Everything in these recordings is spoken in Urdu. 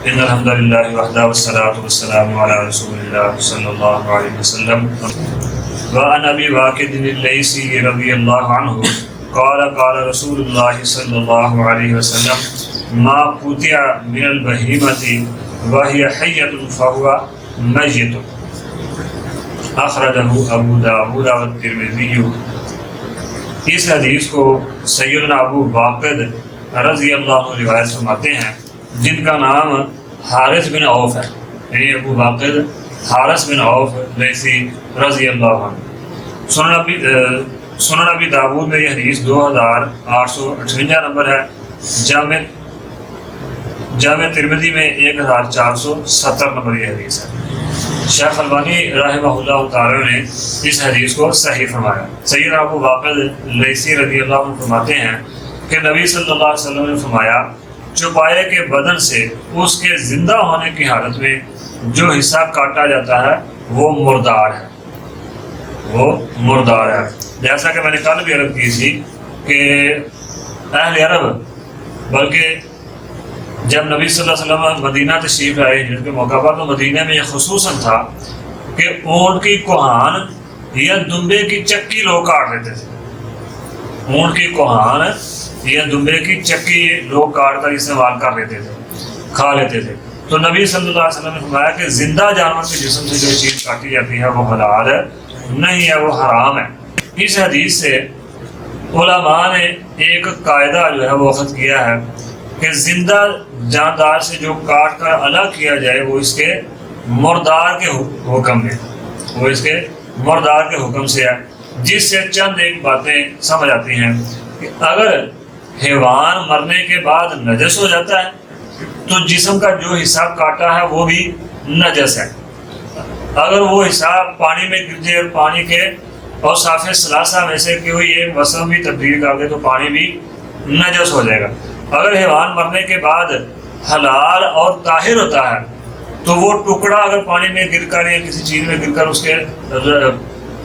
ان الحمد للہ وحدہ والصلاۃ والسلام علی رسول اللہ صلی اللہ علیہ وسلم وعن ابی واقد اللیثی رضی اللہ عنہ قال قال رسول اللہ صلی اللہ علیہ وسلم ما قطع من البہیمۃ وہی حیۃ فہو میت اخرجہ ابو داؤد والترمذی۔ اس حدیث کو سیدنا ابو واقد رضی اللہ عنہ روایت فرماتے ہیں، جن کا نام حارث بن عوف ہے، یعنی ابو واقد حارث بن عوف لیثی رضی اللہ عنہ۔ سنن ابی داؤد میں یہ حدیث 2858 نمبر ہے، جامع ترمذی میں 1470 نمبر یہ حدیث ہے۔ شیخ البانی رحمہ اللہ تعالی نے اس حدیث کو صحیح فرمایا۔ سیدنا ابو واقد لیثی رضی اللہ عنہ فرماتے ہیں کہ نبی صلی اللہ علیہ وسلم نے فرمایا، چوپائے کے بدن سے اس کے زندہ ہونے کی حالت میں جو حصہ کاٹا جاتا ہے وہ مردار ہے، وہ مردار ہے۔ جیسا کہ میں نے کل بھی عرض کی تھی کہ اہل عرب، بلکہ جب نبی صلی اللہ علیہ وسلم مدینہ تشریف لائے ہجرت کے موقع پر، تو مدینہ میں یہ خصوصاً تھا کہ اونٹ کی کوہان یا دمبے کی چکی لوگ کاٹ لیتے تھے۔ اونٹ کی کوہان یا دمبے کی چکی لوگ کاٹ کر استعمال کر لیتے تھے، کھا لیتے تھے۔ تو نبی صلی اللہ علیہ وسلم نے فرمایا کہ زندہ جانور کے جسم سے جو چیز کاٹی جاتی ہے وہ حلال نہیں ہے، وہ حرام ہے۔ اس حدیث سے علماء نے ایک قاعدہ جو ہے وہ اخذ کیا ہے کہ زندہ جاندار سے جو کاٹ کر الگ کیا جائے وہ اس کے مردار کے حکم میں، وہ اس کے مردار کے حکم سے ہے، جس سے چند ایک باتیں سمجھ آتی ہیں کہ اگر حیوان مرنے کے بعد نجس ہو جاتا ہے تو جسم کا جو حصہ کاٹا ہے وہ بھی نجس ہے۔ اگر وہ حصہ پانی میں گر جائے اور پانی کے اور صاف ثلاثہ میں سے کوئی ایک وسم بھی تبدیل کر دے تو پانی بھی نجس ہو جائے گا۔ اگر حیوان مرنے کے بعد حلال اور طاہر ہوتا ہے تو وہ ٹکڑا اگر پانی میں گر کر یا کسی چیز میں گر کر اس کے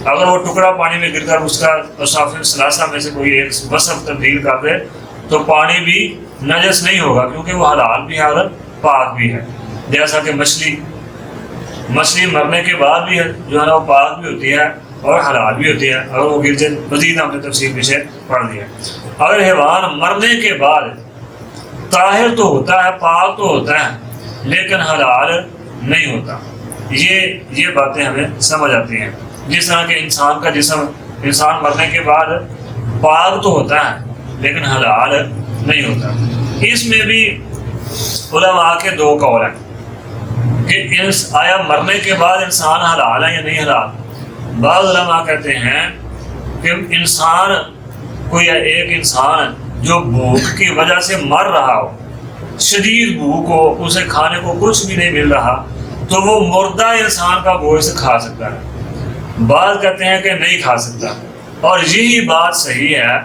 اگر وہ ٹکڑا پانی میں گر کر اس کا صاف ثلاثہ میں سے کوئی ایک وصف تبدیل کر دے تو پانی بھی نجس نہیں ہوگا، کیونکہ وہ حلال بھی ہے اور پاک بھی ہے۔ جیسا کہ مچھلی مرنے کے بعد بھی جو ہے نا وہ پاک بھی ہوتی ہے اور حلال بھی ہوتی ہے، اگر وہ گر جائے، مزید ہم نے تفصیل پیچھے پڑھ دیا۔ اگر حیوان مرنے کے بعد طاہر تو ہوتا ہے، پاک تو ہوتا ہے، لیکن حلال نہیں ہوتا، یہ باتیں ہمیں سمجھ آتی ہیں۔ جس طرح کہ انسان کا جسم، انسان مرنے کے بعد پاک تو ہوتا ہے لیکن حلال نہیں ہوتا۔ اس میں بھی علماء کے دو قول ہیں کہ آیا مرنے کے بعد انسان حلال ہے یا نہیں حلال۔ بعض علماء کہتے ہیں کہ انسان کوئی ایک انسان جو بھوک کی وجہ سے مر رہا ہو، شدید بھوک ہو، اسے کھانے کو کچھ بھی نہیں مل رہا، تو وہ مردہ انسان کا گوشت کھا سکتا ہے۔ بعض کہتے ہیں کہ نہیں کھا سکتا، اور یہی بات صحیح ہے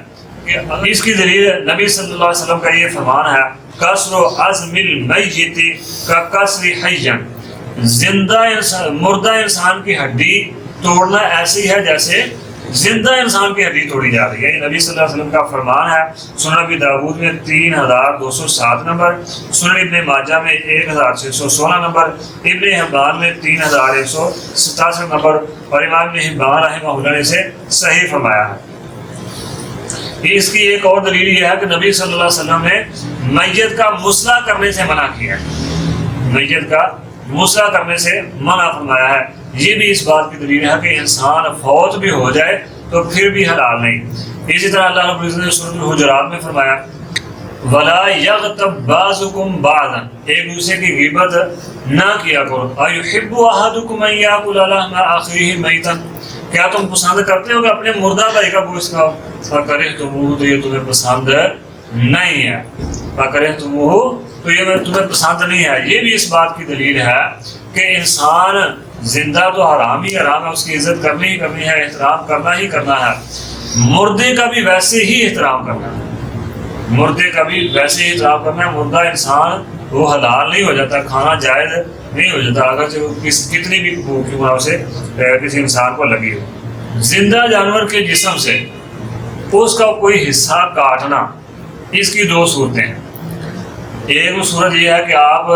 کہ اس کی دلیل نبی صلی اللہ علیہ وسلم کا یہ فرمان ہے، کسر عظم المیت ککسر حی، مردہ انسان کی ہڈی توڑنا ایسی ہے جیسے زندہ انسان کی ہڈی توڑی جا رہی ہے۔ یہ نبی صلی اللہ علیہ وسلم کا فرمان ہے۔ سنن ابی داؤد میں 3207 نمبر، سنن ابن ماجہ میں 1616 نمبر، ابن حبان میں 3167 نمبر، اور امام ابن حبان رحمہ اللہ نے اسے صحیح فرمایا ہے۔ اس کی ایک اور دلیل یہ ہے کہ نبی صلی اللہ علیہ وسلم نے میت کا مسئلہ کرنے سے منع کیا ہے، میت کا مسئلہ کرنے سے منع فرمایا ہے۔ یہ بھی اس بات کی دلیل ہے کہ انسان فوت بھی ہو جائے تو پھر بھی حلال نہیں۔ اسی طرح اللہ رب العزت نے سورۃ الحجرات میں فرمایا، وَلَا يَغْتَبْ بَعْضُكُمْ بَعْضًا، ایک دوسرے کی غیبت نہ کیا کرو۔ أَيُحِبُّ أَحَدُكُمْ أَن يَأْكُلَ لَحْمَ أَخِيهِ مَيْتًا، کیا تم پسند کرتے ہو کہ اپنے مردہ بھائی کا گوشت کھاؤ؟ فَكَرِهْتُمُوهُ، تو یہ تمہیں پسند نہیں ہے، فَكَرِهْتُمُوهُ، تو یہ تمہیں پسند نہیں ہے۔ یہ بھی اس بات کی دلیل ہے کہ انسان زندہ تو حرام ہی حرام ہے، اس کی عزت کرنی ہی کرنی ہے، احترام کرنا ہی کرنا ہے۔ مردے کا بھی ویسے ہی احترام کرنا ہے، مردے کا بھی ویسے ہی احترام کرنا ہے۔ مردہ انسان وہ حلال نہیں ہو جاتا، کھانا جائز نہیں ہو جاتا، اگر کتنی بھی بھوک کی وجہ سے کسی انسان کو لگی ہو۔ زندہ جانور کے جسم سے اس کا کوئی حصہ کاٹنا، اس کی دو صورتیں ہیں۔ ایک صورت یہ ہے کہ آپ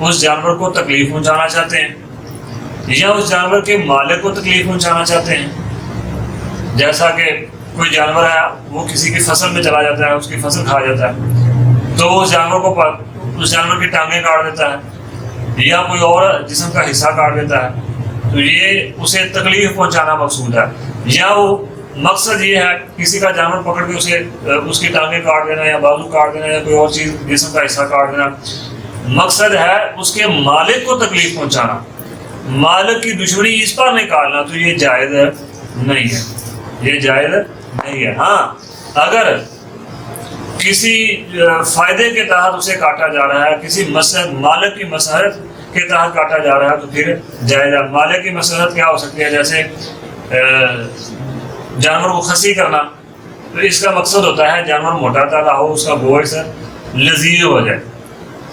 اس جانور کو تکلیف پہنچانا چاہتے ہیں یا اس جانور کے مالک کو تکلیف پہنچانا چاہتے ہیں. جیسا کہ کوئی جانور ہے وہ کسی کی فصل میں چلا جاتا ہے، اس کی فصل کھا جاتا ہے، تو اس جانور کی ٹانگیں کاٹ دیتا ہے یا کوئی اور جسم کا حصہ کاٹ دیتا ہے، تو یہ اسے تکلیف پہنچانا مقصود ہے. یا وہ مقصد یہ ہے کسی کا جانور پکڑ کے اس کی ٹانگیں کاٹ دینا یا بازو کاٹ دینا یا کوئی اور چیز جسم کا حصہ کاٹ دینا، مقصد ہے اس کے مالک کو تکلیف پہنچانا، مالک کی دشمنی اس پر نکالنا، تو یہ جائز نہیں ہے، یہ جائز نہیں ہے. ہاں اگر کسی فائدے کے تحت اسے کاٹا جا رہا ہے، کسی مالک کی مصلحت کے تحت کاٹا جا رہا ہے تو پھر جائز ہے. مالک کی مصلحت کیا ہو سکتی ہے؟ جیسے جانور کو خسی کرنا، تو اس کا مقصد ہوتا ہے جانور موٹا تالا ہو، اس کا گوشت لذیذ ہو جائے.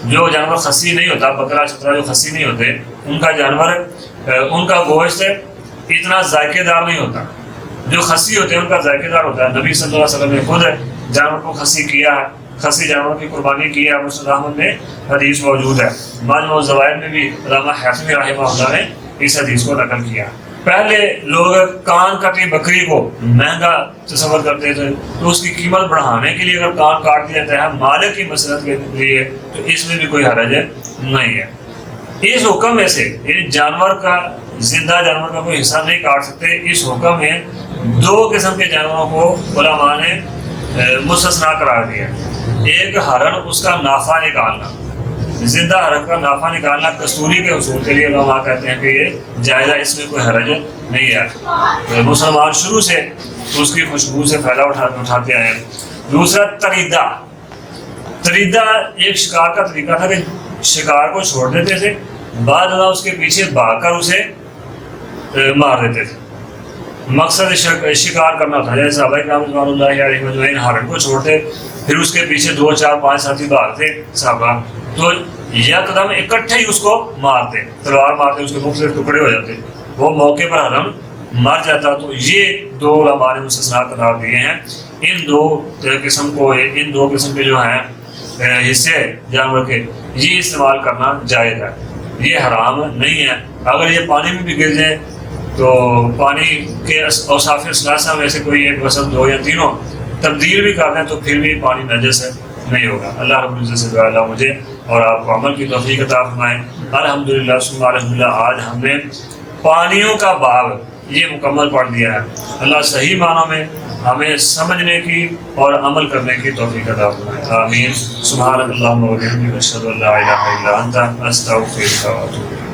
جو جانور خسی نہیں ہوتا، بکرا چھترا جو خسی نہیں ہوتے، ان کا گوشت اتنا ذائقے دار نہیں ہوتا. جو خسی ہوتے ہیں ان کا ذائقے دار ہوتا ہے. نبی صلی اللہ علیہ وسلم نے خود جانور کو خسی کیا ہے، خسی جانور کی قربانی کی ہے. مسند احمد میں حدیث موجود ہے. مجمع الزوائد میں بھی علامہ حاتمی رحمہ اللہ نے اس حدیث کو نقل کیا. پہلے لوگ کان کٹی بکری کو مہنگا تصور کرتے تھے، تو اس کی قیمت بڑھانے کے لیے اگر کان کاٹ دیا جاتا ہے مالک کی مصلحت کے لیے تو اس میں بھی کوئی حرج نہیں ہے. اس حکم میں سے جانور کا، زندہ جانور کا کوئی حصہ نہیں کاٹ سکتے. اس حکم میں دو قسم کے جانوروں کو علماء نے مستثنا قرار دیا. ایک ہرن، اس کا نافع نکالنا، زندہ ہرن کا نافع نکالنا کستوری کے حصول کے لیے علماء کہتے ہیں کہ یہ جائزہ، اس میں کوئی حرج نہیں ہے. مسلمان شروع سے اس کی خوشبو سے فائدہ اٹھاتے آئے. دوسرا تریدہ ایک شکار کا طریقہ تھا کہ شکار کو چھوڑ دیتے تھے، بعد ازاں اس کے پیچھے بھاگ کر اسے مار دیتے تھے. مقصد شکار کرنا تھا. جیسے صحابہ کرام رضوان اللہ علیہم اجمعین ہرن کو چھوڑتے، پھر اس کے پیچھے 2 4 5 ساتھی بھاگتے صحابہ، تو یکدم اکٹھے ہی اس کو مارتے، تلوار مارتے، اس کے مختلف ٹکڑے ہو جاتے، وہ موقع پر ہرن مر جاتا. تو یہ دو علماء نے مستثنا قرار دیے ہیں. ان دو قسم کے جو ہیں حصے جانور کے، یہ استعمال کرنا جائز ہے، یہ حرام نہیں ہے. اگر یہ پانی میں بھی گر جائیں تو پانی کے اوصاف ثلاثہ میں سے کوئی ایک وصف 2 یا 3 تبدیل بھی کر دیں تو پھر بھی پانی نجس نہیں ہوگا. اللہ رب العزت سے دعا اللہ مجھے اور آپ کو عمل کی توفیق عطا فرمائے. الحمدللہ ثم الحمدللہ آج ہم نے پانیوں کا باب یہ مکمل پڑھ دیا ہے. اللہ صحیح معنوں میں ہمیں سمجھنے کی اور عمل کرنے کی توفیق عطا فرمائے. آمین. سبحانک اللہم و بحمدک اشہد ان لا الہ الا انت استغفرک و اتوب الیک.